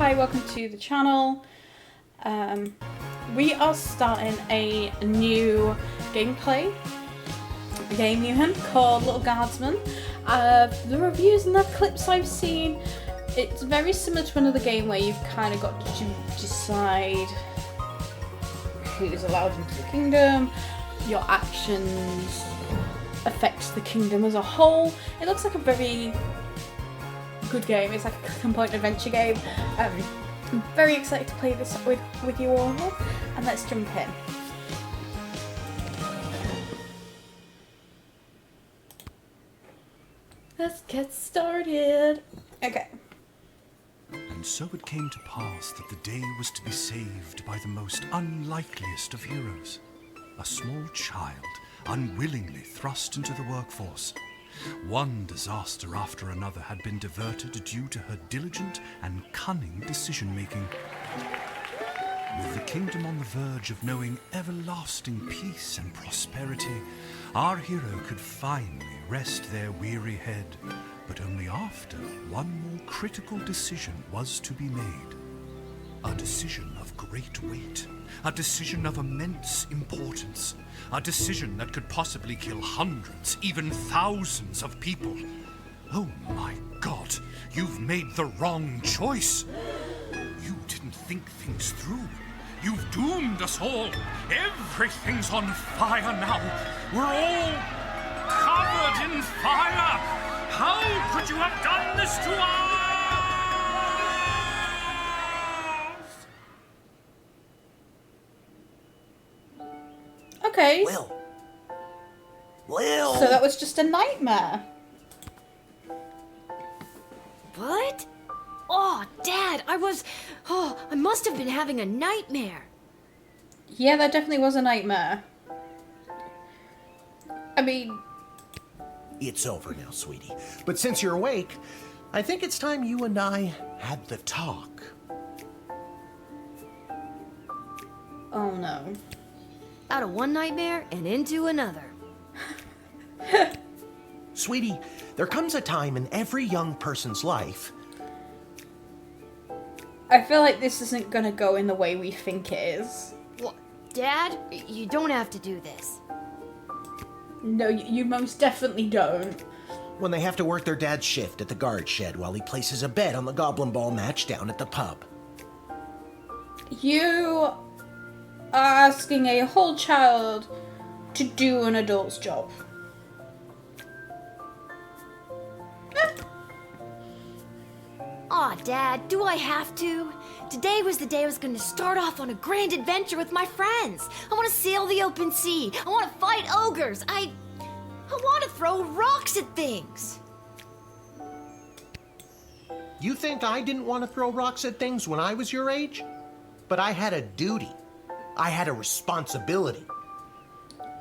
hi, welcome to the channel. We are starting a new gameplay game called Lil Guardsman. The reviews and the clips I've seen, it's very similar to another game where you've kind of got to decide who's allowed into the kingdom, your actions affects the kingdom as a whole. It looks like a very good game. It's like a click and point adventure game. I'm very excited to play this with you all, and let's jump in. Let's get started. Okay. And so it came to pass that the day was to be saved by the most unlikeliest of heroes, a small child unwillingly thrust into the workforce. One disaster after another had been diverted due to her diligent and cunning decision-making. With the kingdom on the verge of knowing everlasting peace and prosperity, our hero could finally rest their weary head, but only after one more critical decision was to be made. A decision of great weight, a decision of immense importance, a decision that could possibly kill hundreds, even thousands of people. Oh my God, you've made the wrong choice. You didn't think things through. You've doomed us all. Everything's on fire now. We're all covered in fire. How could you have done this to us? Okay. Lil! So that was just a nightmare. What? Oh, Dad, I must have been having a nightmare. Yeah, that definitely was a nightmare. I mean... It's over now, sweetie. But since you're awake, I think it's time you and I had the talk. Oh no. Out of one nightmare and into another. Sweetie, there comes a time in every young person's life. I feel like this isn't gonna go in the way we think it is. What? Dad, you don't have to do this. No, you most definitely don't. When they have to work their dad's shift at the guard shed while he places a bet on the goblin ball match down at the pub. You are asking a whole child to do an adult's job. Aw, Dad, do I have to? Today was the day I was going to start off on a grand adventure with my friends. I want to sail the open sea. I want to fight ogres. I want to throw rocks at things. You think I didn't want to throw rocks at things when I was your age? But I had a duty. I had a responsibility.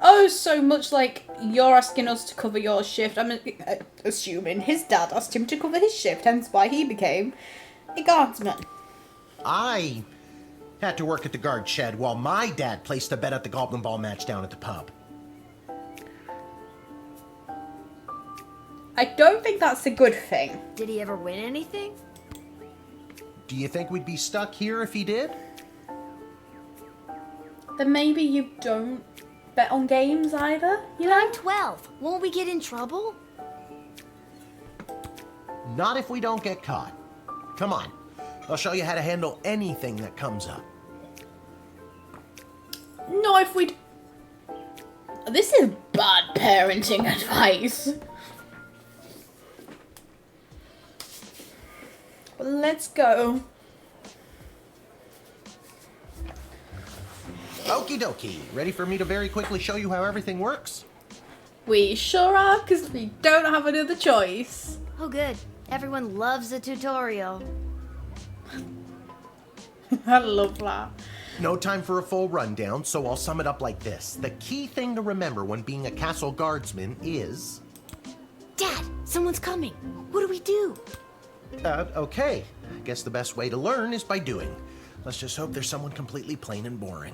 Oh, so much like you're asking us to cover your shift. I'm assuming his dad asked him to cover his shift, hence why he became a guardsman. I had to work at the guard shed while my dad placed a bet at the goblin ball match down at the pub. I don't think that's a good thing. Did he ever win anything? Do you think we'd be stuck here if he did? Then maybe you don't bet on games either, you know? I'm 12. Won't we get in trouble? Not if we don't get caught. Come on. I'll show you how to handle anything that comes up. No, if we'd... This is bad parenting advice. Let's go. Okie dokie. Ready for me to very quickly show you how everything works? We sure are, because we don't have another choice. Oh, good. Everyone loves a tutorial. I love that. No time for a full rundown, so I'll sum it up like this. The key thing to remember when being a castle guardsman is... Dad, someone's coming. What do we do? Okay. I guess the best way to learn is by doing. Let's just hope there's someone completely plain and boring.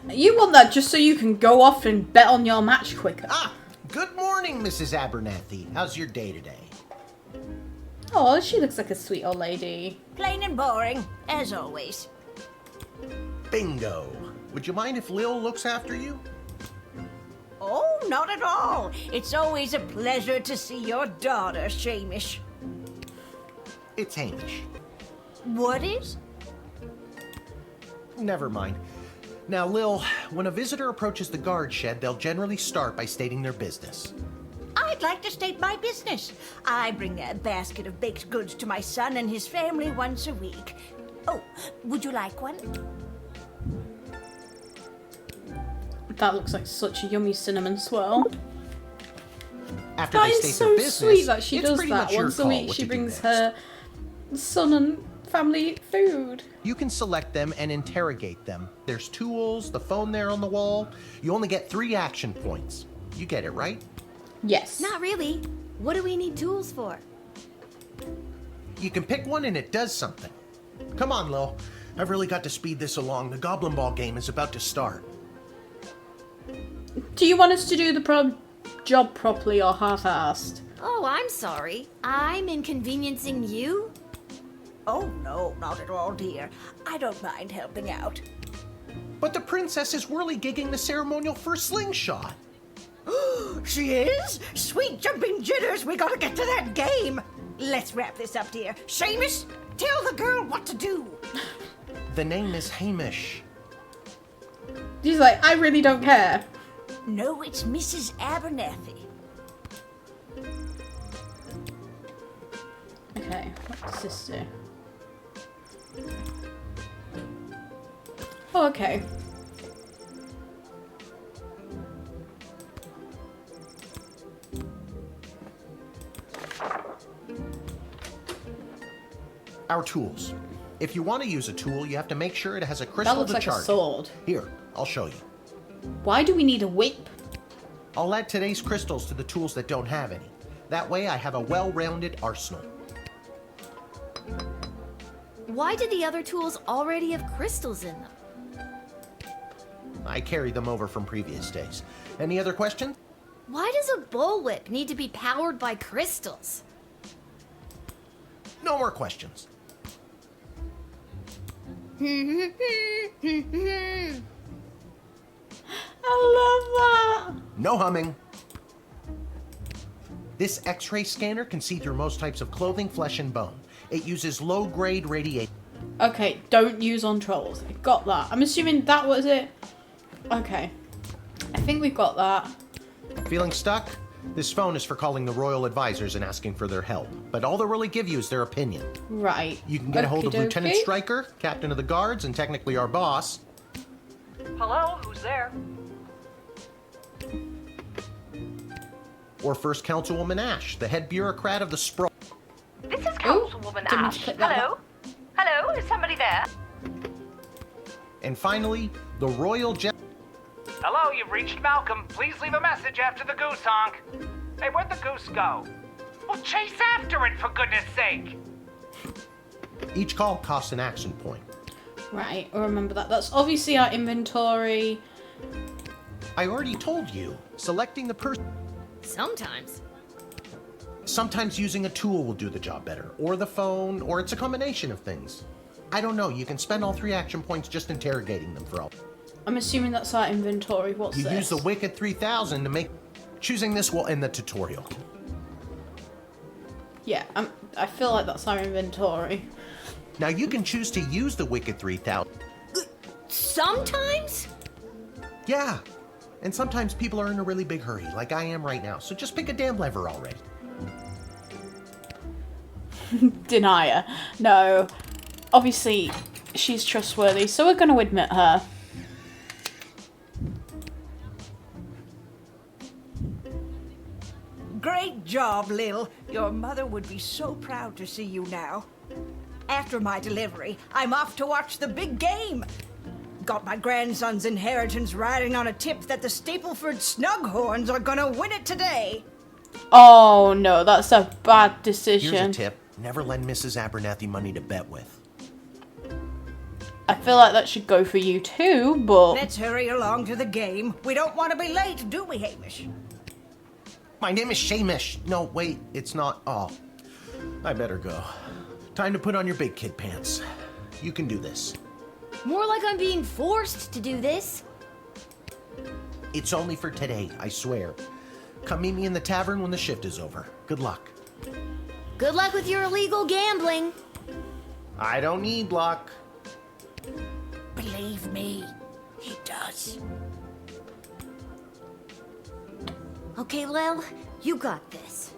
You want that just so you can go off and bet on your match quicker. Ah! Good morning, Mrs. Abernathy. How's your day today? Oh, she looks like a sweet old lady. Plain and boring, as always. Bingo. Would you mind if Lil looks after you? Oh, not at all. It's always a pleasure to see your daughter, Shamish. It's Hamish. What is? Never mind. Now, Lil, when a visitor approaches the guard shed, they'll generally start by stating their business. I'd like to state my business. I bring a basket of baked goods to my son and his family once a week. Oh, would you like one? That looks like such a yummy cinnamon swirl. After That they is state so their business, sweet that she it's does pretty that much your once a call week. what She to do brings next. her son and family food. You can select them and interrogate them. There's tools, the phone there on the wall. You only get 3 action points. You get it, right? Yes. Not really. What do we need tools for? You can pick one and it does something. Come on, Lil. I've really got to speed this along. The Goblin Ball game is about to start. Do you want us to do the job properly or half-assed? Oh, I'm sorry. I'm inconveniencing you? Oh, no, not at all, dear. I don't mind helping out. But the princess is whirly-gigging the ceremonial for slingshot. She is? Sweet jumping jitters, we gotta get to that game. Let's wrap this up, dear. Seamus, tell the girl what to do. The name is Hamish. She's like, I really don't care. No, it's Mrs. Abernathy. Okay, what does this do? Oh, okay. Our tools. If you want to use a tool, you have to make sure it has a That crystal looks to like charge a it. sword. Here, I'll show you. Why do we need a whip? I'll add today's crystals to the tools that don't have any. That way I have a well-rounded arsenal. Why did the other tools already have crystals in them? I carried them over from previous days. Any other questions? Why does a bullwhip need to be powered by crystals? No more questions. I love that. No humming. This X-ray scanner can see through most types of clothing, flesh, and bone. It uses low-grade radiation. Okay, don't use on trolls. I got that. I'm assuming that was it. Okay. I think we've got that. Feeling stuck? This phone is for calling the royal advisors and asking for their help. But all they'll really give you is their opinion. Right. You can get a hold of Okey-dokey. Lieutenant Stryker, captain of the guards, and technically our boss. Hello, who's there? Or First Councilwoman Ash, the head bureaucrat of the sprawl. This is Councilwoman didn't Ash. click that Hello? Hello, is somebody there? And finally, the royal jet. Hello, you've reached Malcolm. Please leave a message after the goose honk. Hey, where'd the goose go? Well, chase after it, for goodness sake. Each call costs an action point. Right, I remember that. That's obviously our inventory. I already told you, selecting the person. Sometimes. Sometimes using a tool will do the job better, or the phone, or it's a combination of things. I don't know, you can spend all 3 action points just interrogating them for all. I'm assuming that's our inventory. What's You this? use the Wicked 3000 to make. Choosing this will end the tutorial. Yeah, I feel like that's our inventory. Now you can choose to use the Wicked 3000. Sometimes? Yeah, and sometimes people are in a really big hurry, like I am right now, so just pick a damn lever already. Denier. No. Obviously, she's trustworthy, so we're going to admit her. Great job, Lil. Your mother would be so proud to see you now. After my delivery, I'm off to watch the big game. Got my grandson's inheritance riding on a tip that the Stapleford Snughorns are gonna win it today. Oh no, that's a bad decision. Here's a tip. Never lend Mrs. Abernathy money to bet with. I feel like that should go for you too, but... Let's hurry along to the game. We don't want to be late, do we, Hamish? My name is Shamish. No, wait, it's not. Oh. I better go. Time to put on your big kid pants. You can do this. More like I'm being forced to do this. It's only for today, I swear. Come meet me in the tavern when the shift is over. Good luck. Good luck with your illegal gambling. I don't need luck. Believe me, he does. Okay, Lil, you got this.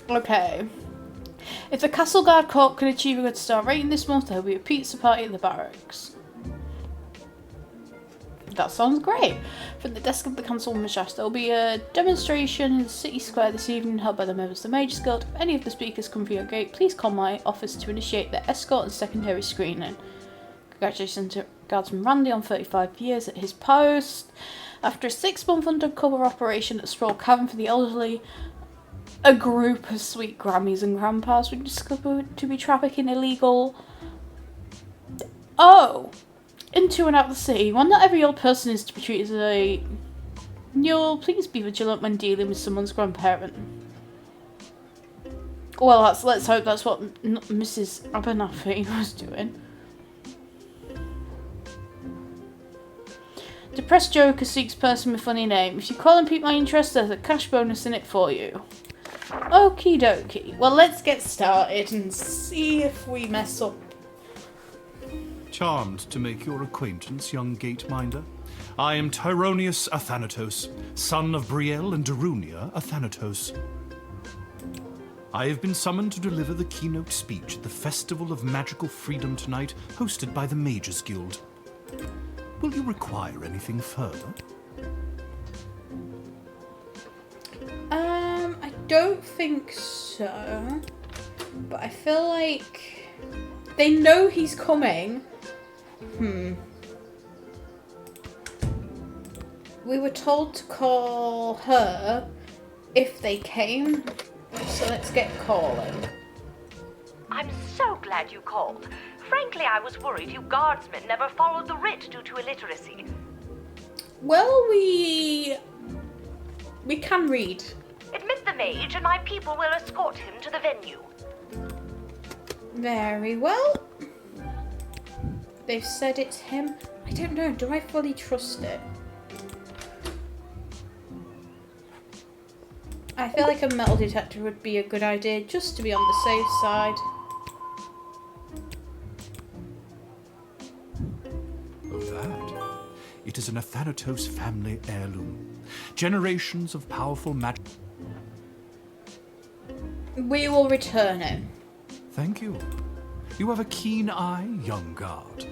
Okay. If the Castle Guard Corps can achieve a good star rating this month, there will be a pizza party at the barracks. That sounds great. From the desk of the Councilwoman's Shaft, there will be a demonstration in the city square this evening held by the members of the Mages Guild. If any of the speakers come through your gate, please call my office to initiate the escort and secondary screening. Congratulations to Guardsman Randy on 35 years at his post. After a 6-month undercover operation at Sprawl Cavern for the elderly, a group of sweet Grammies and Grandpas were discovered to be trafficking illegal... into and out of the city. While not every old person is to be treated as a... You'll please be vigilant when dealing with someone's grandparent. Well, let's hope that's what Mrs. Abernathy was doing. Depressed Joker seeks person with funny name. If you call and pique my interest, there's a cash bonus in it for you. Okie dokie. Well, let's get started and see if we mess up. Charmed to make your acquaintance, young gateminder. I am Tyronius Athanatos, son of Brielle and Darunia Athanatos. I have been summoned to deliver the keynote speech at the Festival of Magical Freedom tonight, hosted by the Mages Guild. Will you require anything further? I don't think so. But I feel like they know he's coming. We were told to call her if they came. So let's get calling. I'm so glad you called. Frankly, I was worried you guardsmen never followed the writ due to illiteracy. Well, we can read. Admit the mage and my people will escort him to the venue. Very well. They've said it's him. I don't know. Do I fully trust it? I feel like a metal detector would be a good idea just to be on the safe side. That. It is an Athanatos family heirloom. Generations of powerful magic. We will return it. Thank you. You have a keen eye, young guard.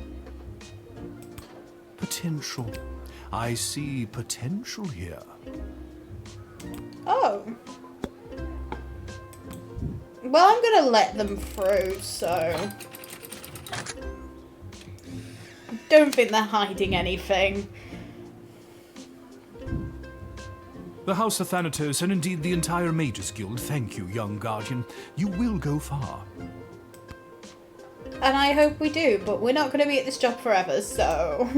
Potential. I see potential here. Oh. Well, I'm gonna let them through, so... Don't think they're hiding anything. The House of Thanatos, and indeed the entire Mages Guild, thank you, young guardian. You will go far. And I hope we do, but we're not going to be at this job forever, so...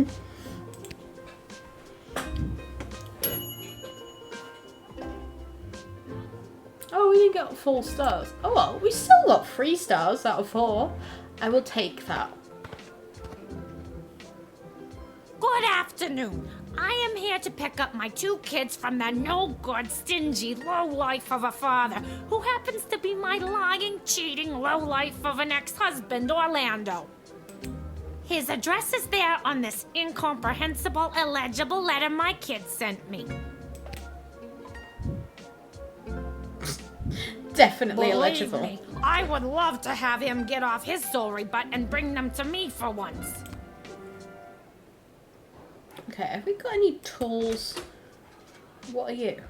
Oh, we didn't get 4 stars. Oh well, we still got 3 stars out of 4. I will take that. Good afternoon. I am here to pick up my 2 kids from the no-good, stingy lowlife of a father who happens to be my lying, cheating lowlife of an ex-husband, Orlando. His address is there on this incomprehensible, illegible letter my kid sent me. Definitely Believe illegible. me, I would love to have him get off his sorry butt and bring them to me for once. Okay, have we got any tools? What are you?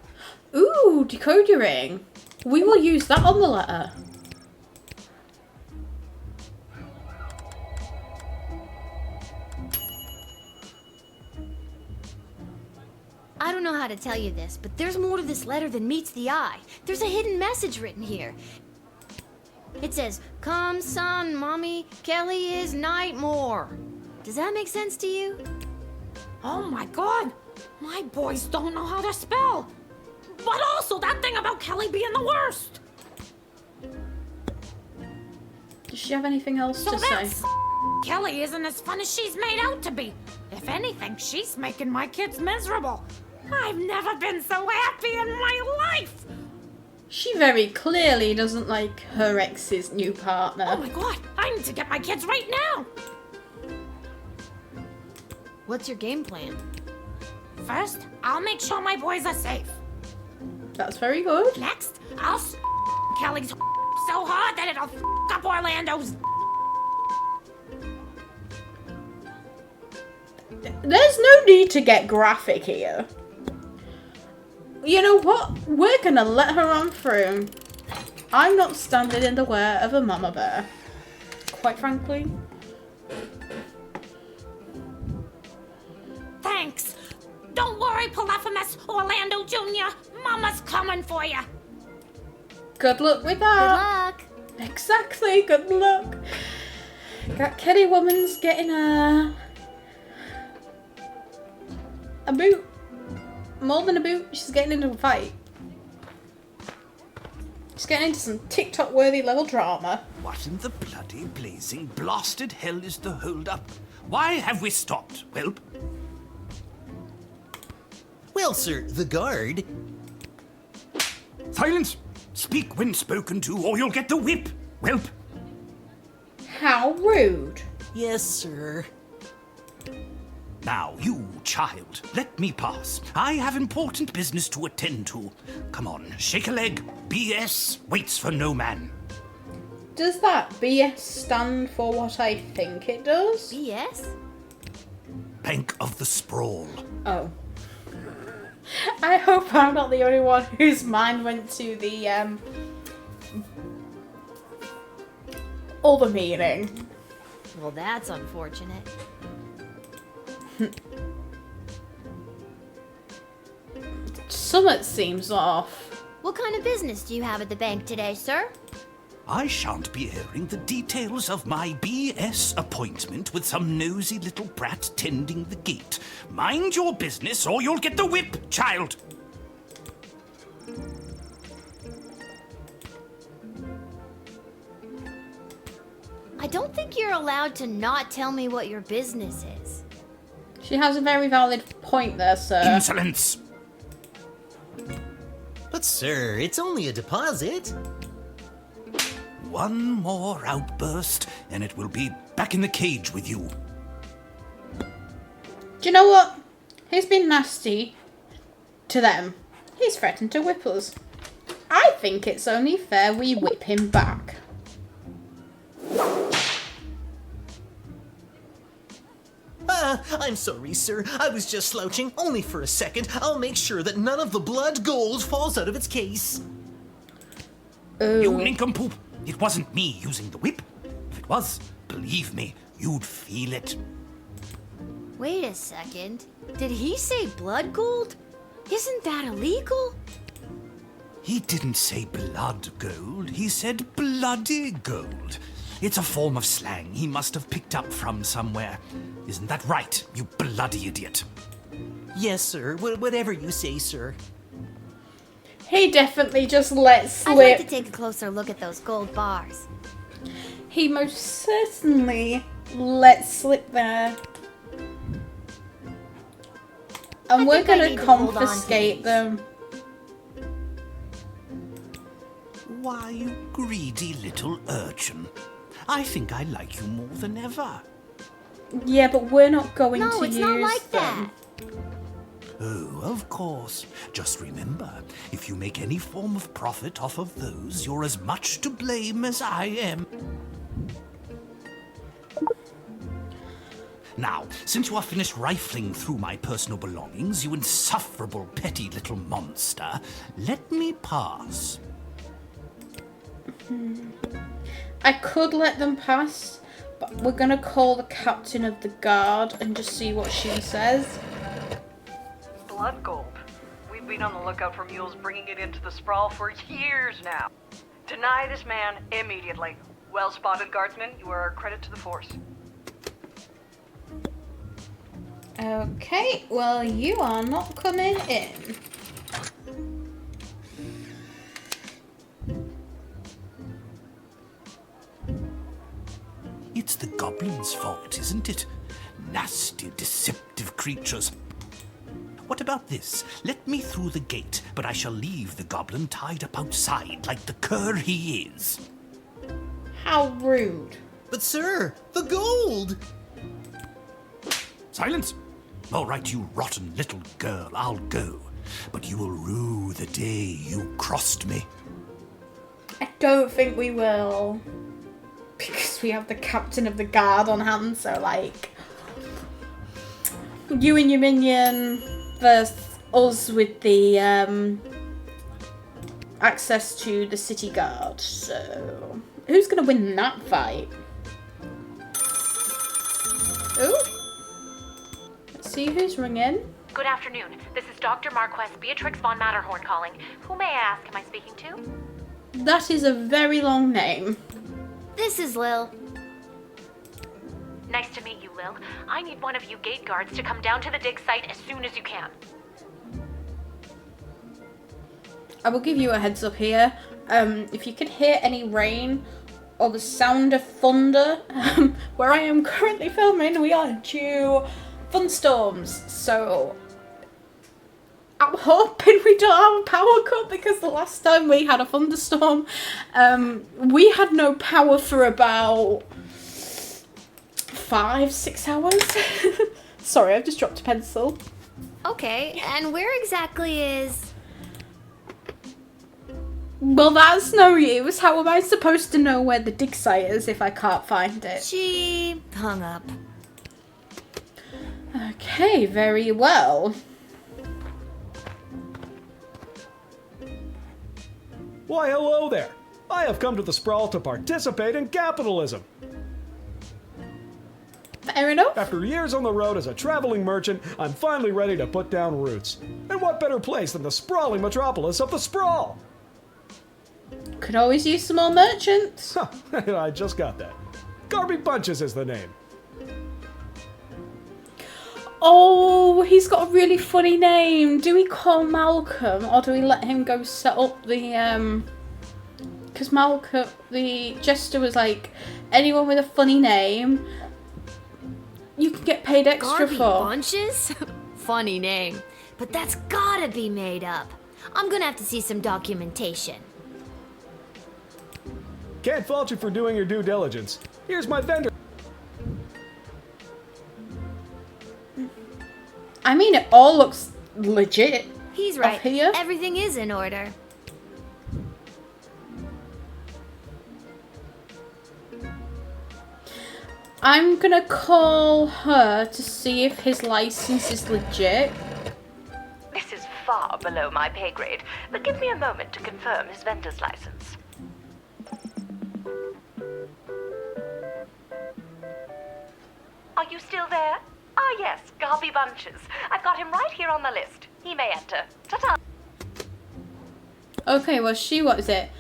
Ooh, decoder ring. We will use that on the letter. I don't know how to tell you this, but there's more to this letter than meets the eye. There's a hidden message written here. It says, "Come, son, mommy, Kelly is Nightmare." Does that make sense to you? Oh my god! My boys don't know how to spell! But also that thing about Kelly being the worst! Does she have anything else So to say? that's Kelly isn't as fun as she's made out to be. If anything, she's making my kids miserable. I've never been so happy in my life! She very clearly doesn't like her ex's new Oh partner. my god, I need to get my kids right now! What's your game plan? First, I'll make sure my boys are safe. That's very good. Next, I'll Kelly's so hard that it'll up Orlando's. There's no need to get graphic here. You know what? We're gonna let her on through. I'm not standing in the way of a mama bear. Quite frankly. Thanks. Don't worry, Polyphemus Orlando Jr. Mama's coming for you. Good luck with Good that. luck. Exactly, good luck. That Kelly woman's getting a boot. More than a boot, she's getting into a fight. She's getting into some TikTok-worthy level drama. What in the bloody blazing blasted hell is the hold-up? Why have we stopped, Whelp? Well, sir, the guard. Silence! Speak when spoken to, or you'll get the whip, Whelp! How rude. Yes, sir. Now, you child, let me pass. I have important business to attend to. Come on, shake a leg. BS waits for no man. Does that BS stand for what I think it does? BS? Bank of the Sprawl. Oh. I hope I'm not the only one whose mind went to the, other meaning. Well, that's unfortunate. Summit seems off. What kind of business do you have at the bank today, sir? I shan't be airing the details of my BS appointment with some nosy little brat tending the gate. Mind your business or you'll get the whip, child! I don't think you're allowed to not tell me what your business is. She has a very valid point there, sir. Insolence! But, sir, it's only a deposit. One more outburst, and it will be back in the cage with you. Do you know what? He's been nasty to them. He's threatened to whip us. I think it's only fair we whip him back. I'm sorry, sir. I was just slouching, only for a second. I'll make sure that none of the blood gold falls out of its case. You nincompoop! It wasn't me using the whip. If it was, believe me, you'd feel it. Wait a second. Did he say blood gold? Isn't that illegal? He didn't say blood gold, he said bloody gold. It's a form of slang he must have picked up from somewhere. Isn't that right, you bloody idiot? Yes, sir. Whatever you say, sir. He definitely just let I'd like to slip. take a closer look at those gold bars. He most certainly let slip there. And we're think I gonna need to hold on to confiscate these. them. Why, you greedy little urchin. I think I like you more than ever. Yeah, but we're not going No, to it's use not like them. that. Oh, of course. Just remember, if you make any form of profit off of those, you're as much to blame as I am. Now, since you are finished rifling through my personal belongings, you insufferable petty little monster, let me pass. I could let them pass, but we're gonna call the captain of the guard and just see what she says. Blood gold. We've been on the lookout for mules bringing it into the sprawl for years now. Deny this man immediately. Well spotted, Guardsman. You are a credit to the force. Okay, well, you are not coming in. It's the goblins' fault, isn't it? Nasty, deceptive creatures. What about this? Let me through the gate, but I shall leave the goblin tied up outside like the cur he is. How rude. But sir, the gold! Silence! All right, you rotten little girl, I'll go. But you will rue the day you crossed me. I don't think we will. Because we have the captain of the guard on hand, so like... You and your minion versus us with the access to the city guard. So who's gonna win that fight? Ooh. Let's see who's ringing. Good afternoon. This is Dr. Marquess Beatrix von Matterhorn calling. Who may I ask am I speaking to? That is a very long name. This is Lil. Nice to meet you, Lil. I need one of you gate guards to come down to the dig site as soon as you can. I will give you a heads up here. If you can hear any rain or the sound of thunder, where I am currently filming, we are due thunderstorms. So I'm hoping we don't have a power cut, because the last time we had a thunderstorm, we had no power for about 5-6 hours. Sorry, I've just dropped a pencil. Okay, and where exactly is... Well, that's no use. How am I supposed to know where the dig site is if I can't find it? She hung up. Okay, very well. Why, hello there. I have come to the Sprawl to participate in capitalism. Fair enough. After years on the road as a traveling merchant, I'm finally ready to put down roots. And what better place than the sprawling metropolis of the Sprawl? Could always use some more merchants. I just got that. Garby Bunches is the name. Oh, he's got a really funny name. Do we call Malcolm, or do we let him go set up the, because Malcolm, the jester, was like, anyone with a funny name, you can get paid extra Garby for. Bunches? Funny name. But that's gotta be made up. I'm gonna have to see some documentation. Can't fault you for doing your due diligence. Here's my vendor. I mean, it all looks legit. He's right. Up here? Everything is in order. I'm gonna call her to see if his license is legit. This is far below my pay grade, but give me a moment to confirm his vendor's license. Are you still there? Ah, yes, Garby Bunches. I've got him right here on the list. He may enter. Ta-ta! Okay, well, what is it?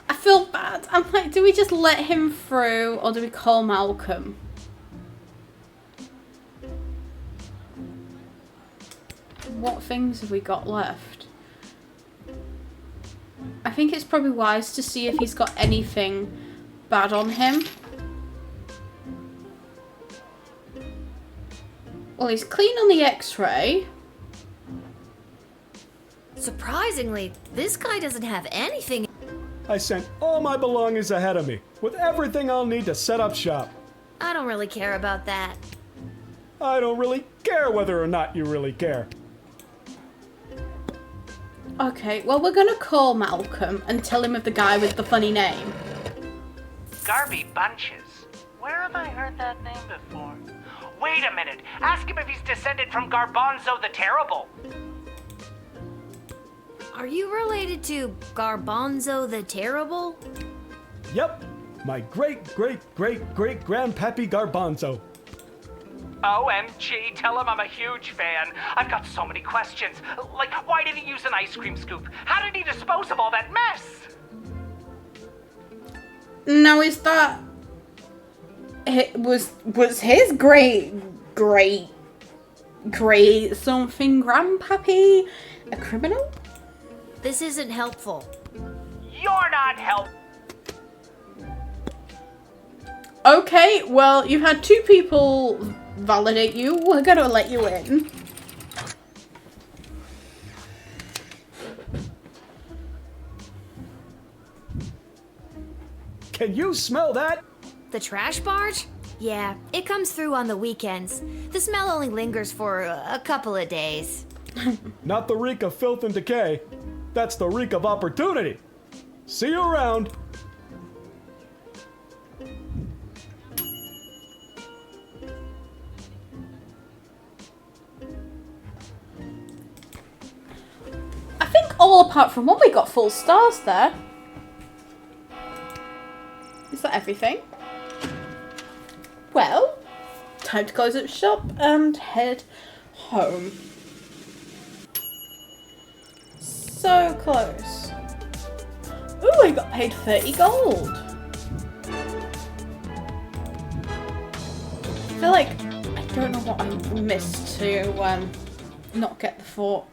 I feel bad. I'm like, do we just let him through, or do we call Malcolm? What things have we got left? I think it's probably wise to see if he's got anything bad on him. Well, he's clean on the x-ray. Surprisingly, this guy doesn't have anything. I sent all my belongings ahead of me, with everything I'll need to set up shop. I don't really care about that. I don't really care whether or not you really care. Okay, well, we're gonna call Malcolm and tell him of the guy with the funny name. Garby Bunches. Where have I heard that name before? Wait a minute. Ask him if he's descended from Garbanzo the Terrible. Are you related to Garbanzo the Terrible? Yep, my great-great-great-great-grandpappy Garbanzo. OMG, tell him I'm a huge fan. I've got so many questions. Like, why did he use an ice cream scoop? How did he dispose of all that mess? Now, is that... It was his great Great. Something grandpappy? A criminal? This isn't helpful. You're not help. Okay, well, you've had 2 people validate you. We're gonna let you in. Can you smell that? The trash barge? Yeah, it comes through on the weekends. The smell only lingers for a couple of days. Not the reek of filth and decay. That's the reek of opportunity. See you around. I think all apart from one, we got full stars there. Is that everything? Well, time to close up shop and head home. So close. Ooh, I got paid 30 gold. I feel like I don't know what I missed to not get the full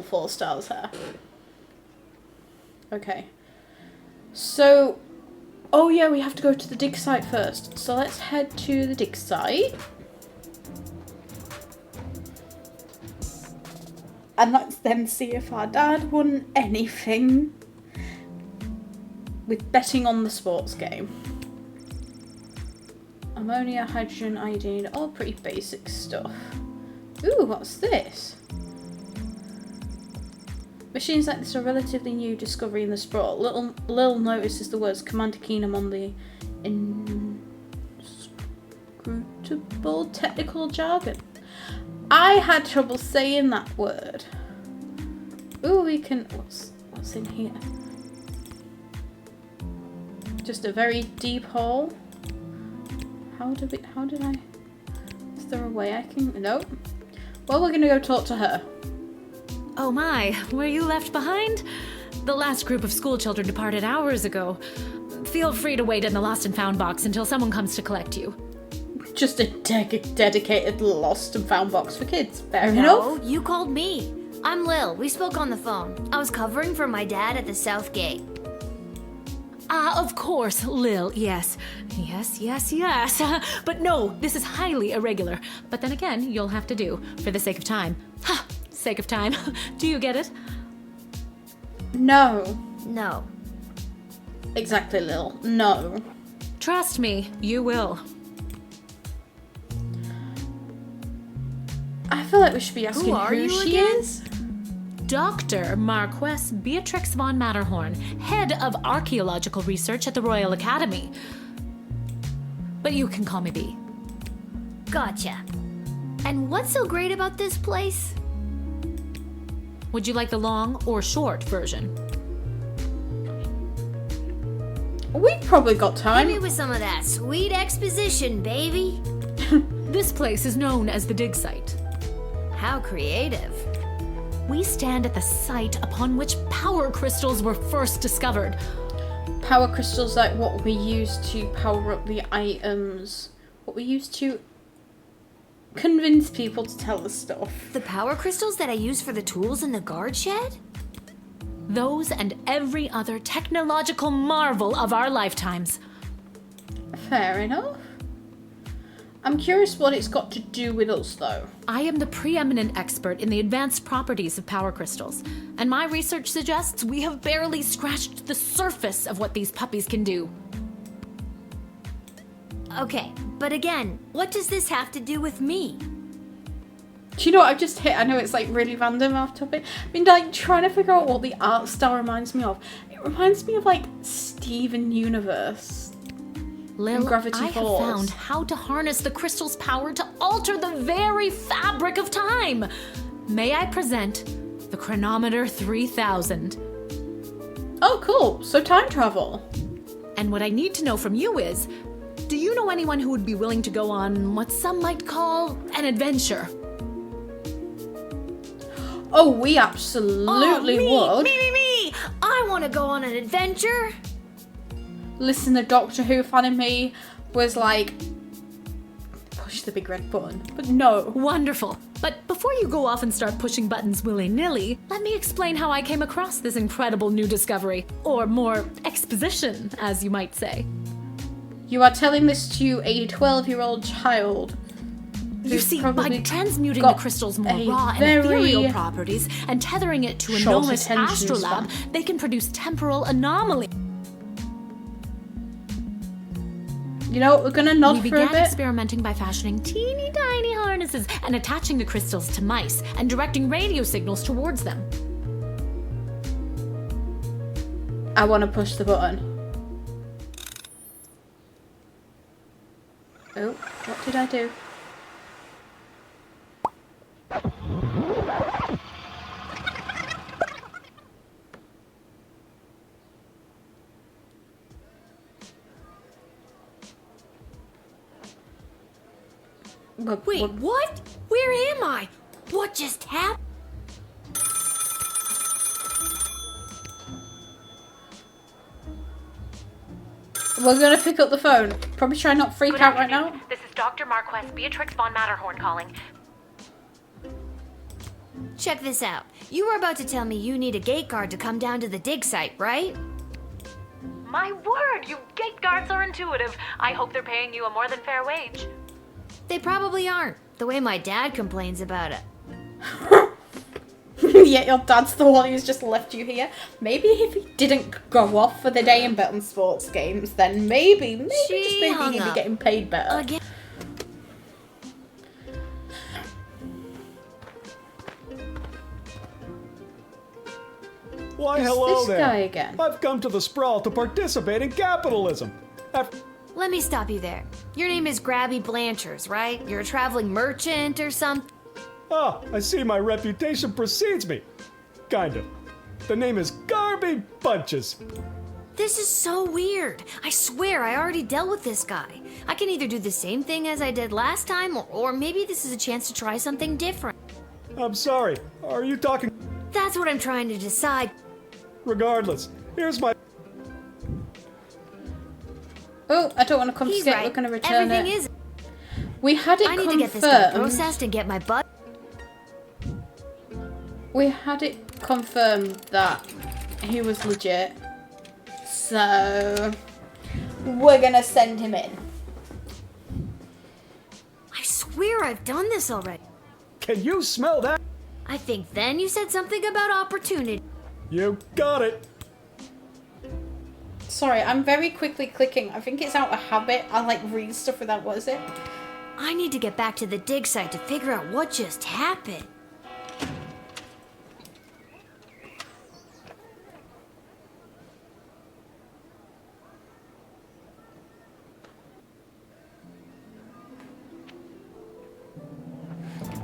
4 stars here. Okay. So, oh yeah, we have to go to the dig site first. So let's head to the dig site. And let's then see if our dad won anything with betting on the sports game. Ammonia, hydrogen, iodine, all pretty basic stuff. Ooh, what's this? Machines like this are relatively new discovery in the sprawl. Lil notices the words Commander Keenum on the inscrutable technical jargon. I had trouble saying that word. Ooh, we can... What's in here? Just a very deep hole. How did I... Is there a way I can... Nope. Well, we're gonna go talk to her. Oh my, were you left behind? The last group of school children departed hours ago. Feel free to wait in the lost and found box until someone comes to collect you. Just a dedicated lost and found box for kids. Fair No, enough. you called me. I'm Lil. We spoke on the phone. I was covering for my dad at the South Gate. Ah, of course, Lil, yes. Yes. But no, this is highly irregular. But then again, you'll have to do, for the sake of time. Ha! Sake of time. Do you get it? No. No. Exactly, Lil. No. Trust me, you will. I feel like we should be asking who she is. Dr. Marquess Beatrix von Matterhorn, head of archaeological research at the Royal Academy. But you can call me B. Gotcha. And what's so great about this place? Would you like the long or short version? We've probably got time. Hit me with some of that sweet exposition, baby. This place is known as the dig site. How creative. We stand at the site upon which power crystals were first discovered. Power crystals, like what we use to power up the items. What we use to convince people to tell us stuff. The power crystals that I use for the tools in the guard shed? Those and every other technological marvel of our lifetimes. Fair enough. I'm curious what it's got to do with us, though. I am the preeminent expert in the advanced properties of power crystals, and my research suggests we have barely scratched the surface of what these puppies can do. Okay, but again, what does this have to do with me? Do you know what I've just hit? I know it's like really random off topic. I've been like trying to figure out what the art style reminds me of. It reminds me of like Steven Universe. Lil, Gravity I Falls. have found how to harness the crystal's power to alter the very fabric of time. May I present the Chronometer 3000? Oh, cool. So time travel. And what I need to know from you is, do you know anyone who would be willing to go on what some might call an adventure? Oh, we absolutely would. Me! I want to go on an adventure. Listen, the Doctor Who fan in me was like push the big red button. But no. Wonderful. But before you go off and start pushing buttons willy-nilly, let me explain how I came across this incredible new discovery. Or more exposition, as you might say. You are telling this to a 12-year-old child. You see, by transmuting the crystal's more raw and ethereal properties and tethering it to a gnomist astrolabe, they can produce temporal anomalies. You know what, we're gonna nod for a bit. We began experimenting by fashioning teeny tiny harnesses and attaching the crystals to mice and directing radio signals towards them. I want to push the button. Oh, what did I do? Wait, what? Where am I? What just happened? We're gonna pick up the phone. Probably try not to freak out right now. This is Dr. Marquess Beatrix von Matterhorn calling. Check this out. You were about to tell me you need a gate guard to come down to the dig site, right? My word, you gate guards are intuitive. I hope they're paying you a more than fair wage. They probably aren't, the way my dad complains about it. Yeah, your dad's the one who's just left you here. Maybe if he didn't go off for the day and bet on sports games, then maybe he'd be getting paid better. Again. Why, hello this there. guy again? I've come to the Sprawl to participate in capitalism. Let me stop you there. Your name is Grabby Blanchers, right? You're a traveling merchant or something? Ah, I see my reputation precedes me. Kind of. The name is Garby Bunches. This is so weird. I swear I already dealt with this guy. I can either do the same thing as I did last time, or maybe this is a chance to try something different. I'm sorry. Are you talking? That's what I'm trying to decide. Regardless, here's my... Oh, I don't want to confiscate. He's right. We're going to return Everything it. is... We had it I confirmed. need to get this guy processed and get my butt... We had it confirmed that he was legit. So... we're going to send him in. I swear I've done this already. Can you smell that? I think then you said something about opportunity. You got it. Sorry, I'm very quickly clicking. I think it's out of habit. I like read stuff without what is it. I need to get back to the dig site to figure out what just happened.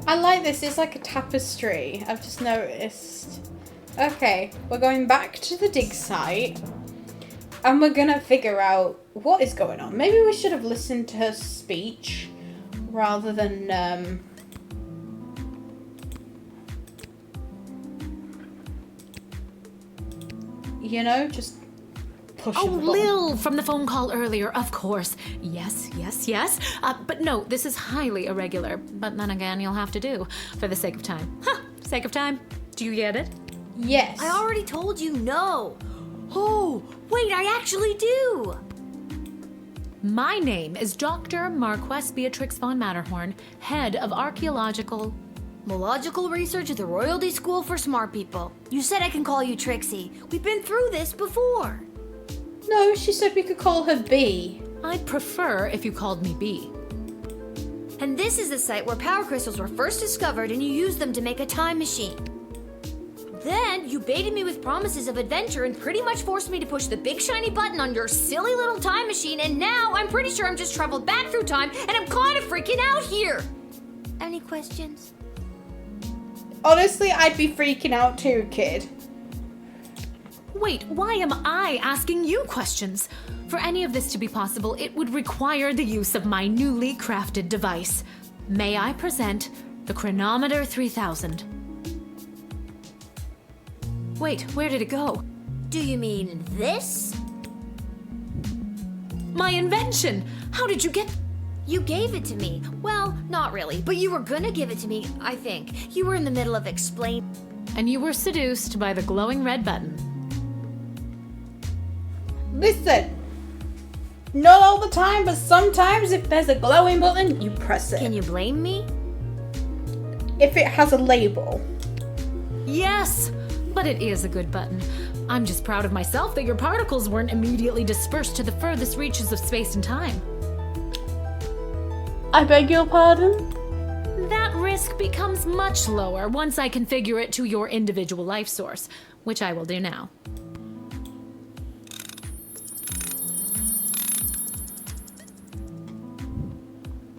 I like this. It's like a tapestry. I've just noticed. Okay, we're going back to the dig site. And we're gonna figure out what is going on. Maybe we should have listened to her speech rather than, you know, just push Oh, the button. Lil from the phone call earlier, of course. Yes. But no, this is highly irregular. But then again, you'll have to do for the sake of time. Sake of time. Do you get it? Yes. I already told you no. Oh, wait, I actually do. My name is Dr. Marquess Beatrix von Matterhorn, head of archaeological... Mological research at the Royalty School for Smart People. You said I can call you Trixie. We've been through this before. No, she said we could call her B. I'd prefer if you called me B. And this is the site where power crystals were first discovered and you used them to make a time machine. Then you baited me with promises of adventure and pretty much forced me to push the big shiny button on your silly little time machine, and now I'm pretty sure I'm just traveled back through time and I'm kind of freaking out here. Any questions? Honestly, I'd be freaking out too, kid. Wait, why am I asking you questions? For any of this to be possible, it would require the use of my newly crafted device. May I present the Chronometer 3000? Wait, where did it go? Do you mean this? My invention! How did you get... You gave it to me. Well, not really, but you were gonna give it to me, I think. You were in the middle of explaining. And you were seduced by the glowing red button. Listen. Not all the time, but sometimes if there's a glowing button, you press it. Can you blame me? If it has a label. Yes, but it is a good button. I'm just proud of myself that your particles weren't immediately dispersed to the furthest reaches of space and time. I beg your pardon? That risk becomes much lower once I configure it to your individual life source, which I will do now.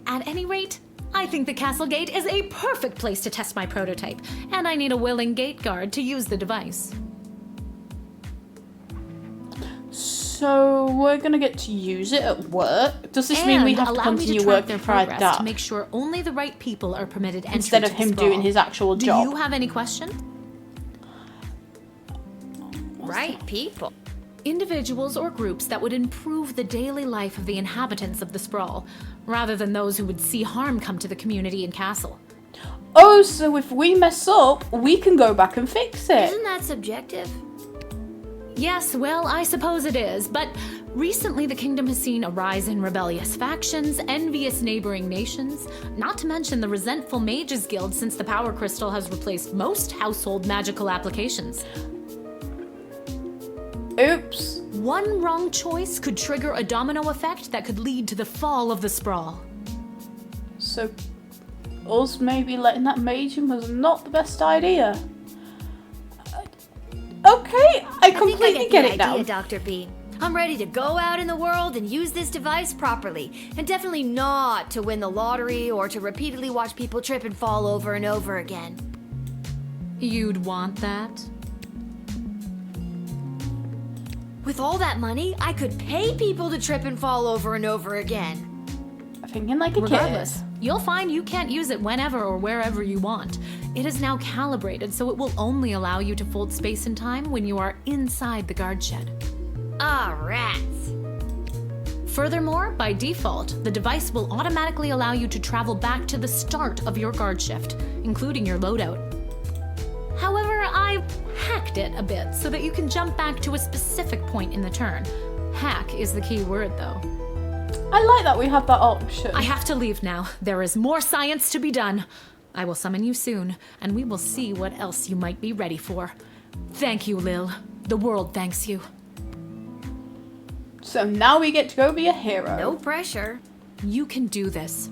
At any rate, I think the castle gate is a perfect place to test my prototype, and I need a willing gate guard to use the device. So we're gonna get to use it at work? Does this mean we have to continue working for that? To make sure only the right people are permitted entry instead of to him the sprawl. doing his actual job? Do you have any question? Right people. Individuals or groups that would improve the daily life of the inhabitants of the sprawl, rather than those who would see harm come to the community and castle. Oh, so if we mess up, we can go back and fix it. Isn't that subjective? Yes, well, I suppose it is, but recently the kingdom has seen a rise in rebellious factions, envious neighboring nations, not to mention the resentful Mages Guild since the Power Crystal has replaced most household magical applications. Oops. One wrong choice could trigger a domino effect that could lead to the fall of the sprawl. So, us maybe letting that mage in was not the best idea. Okay, I completely get it now. I think I get the idea, Dr. B. I'm ready to go out in the world and use this device properly, and definitely not to win the lottery or to repeatedly watch people trip and fall over and over again. You'd want that? With all that money, I could pay people to trip and fall over and over again. Thinking like a Regardless, kid. you'll find you can't use it whenever or wherever you want. It is now calibrated, so it will only allow you to fold space and time when you are inside the guard shed. Ah, rats. Furthermore, by default, the device will automatically allow you to travel back to the start of your guard shift, including your loadout. However, I hacked it a bit so that you can jump back to a specific point in the turn. Hack is the key word, though. I like that we have that option. I have to leave now. There is more science to be done. I will summon you soon, and we will see what else you might be ready for. Thank you, Lil. The world thanks you. So now we get to go be a hero. No pressure. You can do this.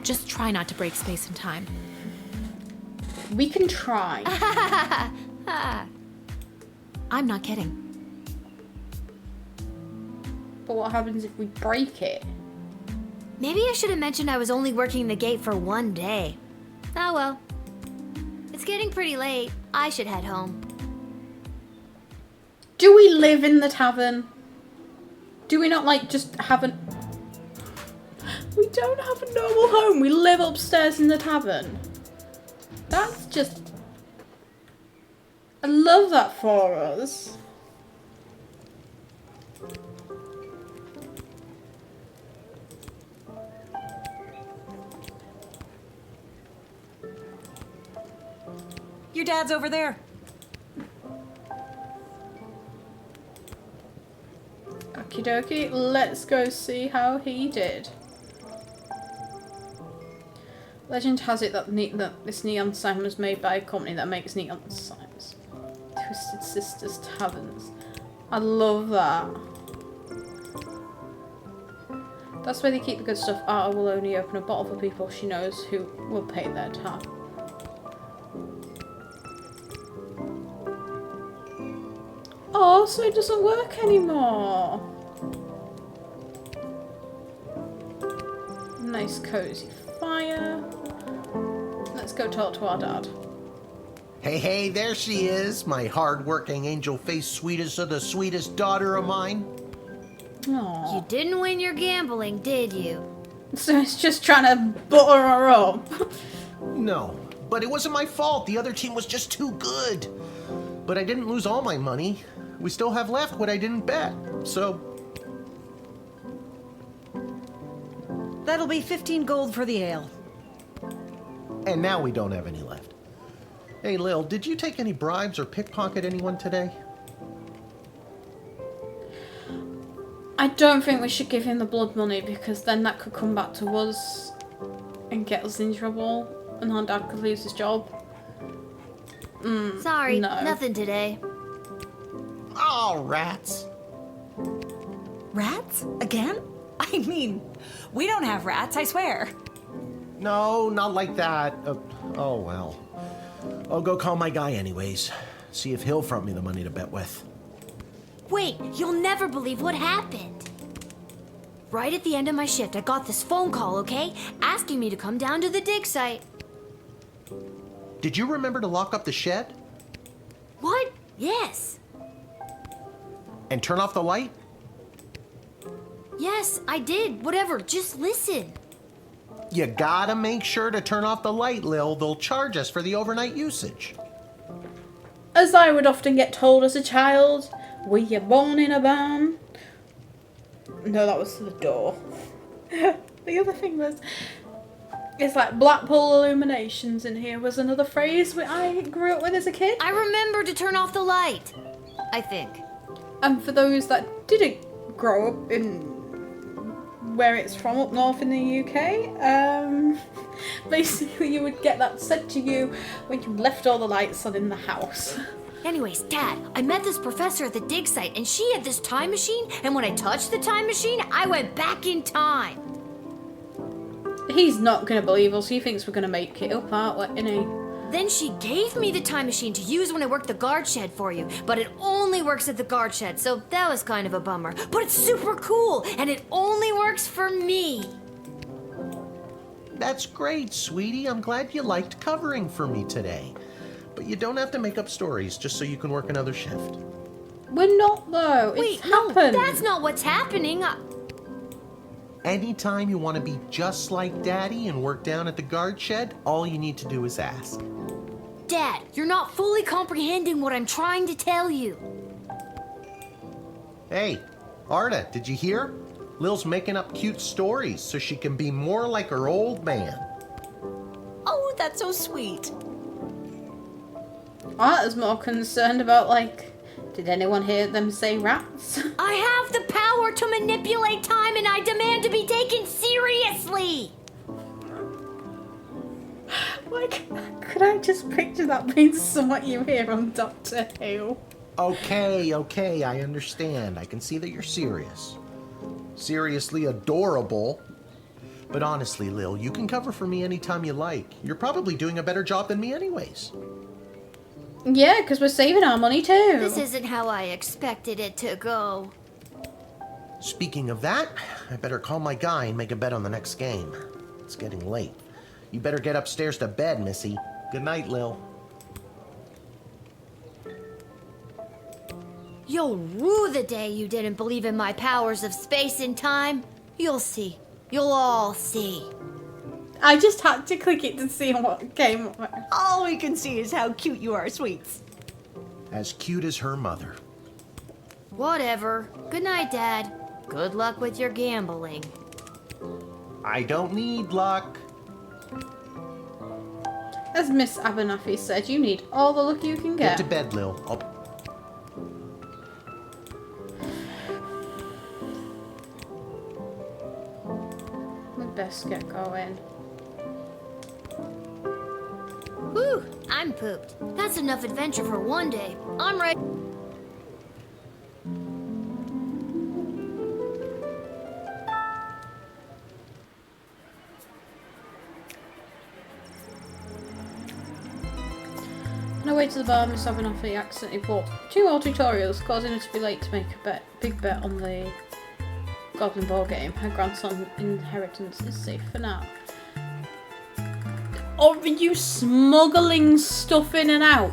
Just try not to break space and time. We can try. I'm not kidding. But what happens if we break it? Maybe I should have mentioned I was only working the gate for one day. Oh well. It's getting pretty late. I should head home. Do we live in the tavern? Do we not, like, just have an... We don't have a normal home. We live upstairs in the tavern. That's just... I love that for us. Your dad's over there. Okie dokie, let's go see how he did. Legend has it that this neon sign was made by a company that makes neon signs. Twisted Sisters Taverns. I love that. That's where they keep the good stuff. Arta will only open a bottle for people she knows who will pay their tab. Oh, so it doesn't work anymore. Nice cozy fire. Let's go talk to our dad. Hey, there she is, my hard-working, angel-faced sweetest of the sweetest daughter of mine. Aww. You didn't win your gambling, did you? So it's just trying to butter her up. No, but it wasn't my fault. The other team was just too good. But I didn't lose all my money. We still have left what I didn't bet, so... That'll be 15 gold for the ale. And now we don't have any left. Hey, Lil, did you take any bribes or pickpocket anyone today? I don't think we should give him the blood money because then that could come back to us and get us in trouble and our dad could lose his job. Sorry, no. nothing today. Oh, rats. Rats? Again? I mean, we don't have rats, I swear. No, not like that. Oh, well. I'll go call my guy anyways. See if he'll front me the money to bet with. Wait, you'll never believe what happened. Right at the end of my shift, I got this phone call, okay? Asking me to come down to the dig site. Did you remember to lock up the shed? What? Yes. And turn off the light? Yes, I did. Whatever, just listen. You gotta make sure to turn off the light, Lil. They'll charge us for the overnight usage. As I would often get told as a child, were you born in a barn? No, that was the door. The other thing was, it's like Blackpool Illuminations in here was another phrase I grew up with as a kid. I remember to turn off the light, I think. And for those that didn't grow up in where it's from up north in the UK, basically you would get that said to you when you left all the lights on in the house. Anyways, Dad, I met this professor at the dig site and she had this time machine, and when I touched the time machine, I went back in time. He's not gonna believe us. He thinks we're gonna make it up, aren't we? Then she gave me the time machine to use when I worked the guard shed for you, but it only works at the guard shed, so that was kind of a bummer. But it's super cool, and it only works for me. That's great, sweetie. I'm glad you liked covering for me today. But you don't have to make up stories just so you can work another shift. We're not, though. Wait, it's no, happened. that's not what's happening. Anytime you want to be just like Daddy and work down at the guard shed, all you need to do is ask. Dad, you're not fully comprehending what I'm trying to tell you. Hey, Arda, did you hear? Lil's making up cute stories so she can be more like her old man. Oh, that's so sweet. I was more concerned about, like, did anyone hear them say rats? I have the power to manipulate time and I demand to be taken seriously! Like, could I just picture that being somewhat you hear on Doctor Who? Okay, I understand. I can see that you're serious. Seriously adorable. But honestly, Lil, you can cover for me anytime you like. You're probably doing a better job than me anyways. Yeah, because we're saving our money too. This isn't how I expected it to go. Speaking of that, I better call my guy and make a bet on the next game. It's getting late. You better get upstairs to bed, Missy. Good night, Lil. You'll rue the day you didn't believe in my powers of space and time. You'll see. You'll all see. I just had to click it to see what came up. All we can see is how cute you are, sweets. As cute as her mother. Whatever. Good night, Dad. Good luck with your gambling. I don't need luck. As Miss Abernathy said, you need all the luck you can Get get. to bed, Lil. We best get going. Whew, I'm pooped. That's enough adventure for one day. I'm ready. On her way to the bar, Miss Abernathy accidentally bought 2 more tutorials, causing her to be late to make a big bet on the Goblin Ball game. Her grandson's inheritance is safe for now. Or are you smuggling stuff in and out?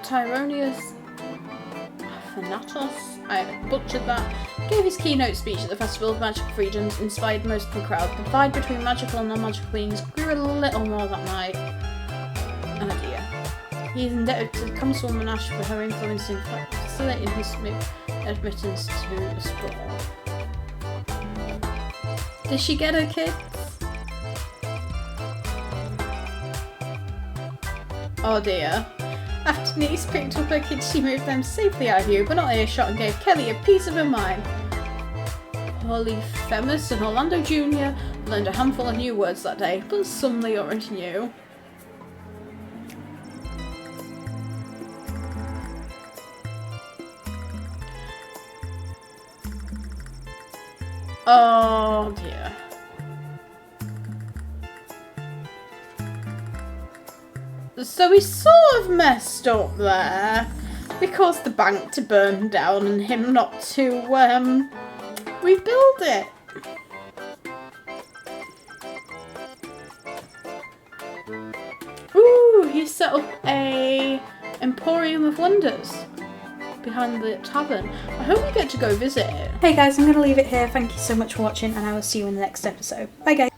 Tyronius Thanatos, I butchered that. gave his keynote speech at the Festival of Magical Freedoms, inspired most of the crowd. The divide between magical and non-magical beings grew a little more that night. Oh dear. He is indebted to the Councilwoman Ash for her influence in facilitating his smooth admittance to the sprawl. Did she get her kids? Oh dear. After Denise picked up her kids, she moved them safely out of view, but not earshot, and gave Kelly a piece of her mind. Polyphemus and Orlando Jr. learned a handful of new words that day, but some they already knew. Oh dear. So we sort of messed up there. We caused the bank to burn down and him not to rebuild it. Ooh, he set up a Emporium of Wonders behind the tavern. I hope we get to go visit it. Hey guys, I'm going to leave it here. Thank you so much for watching, and I will see you in the next episode. Bye guys.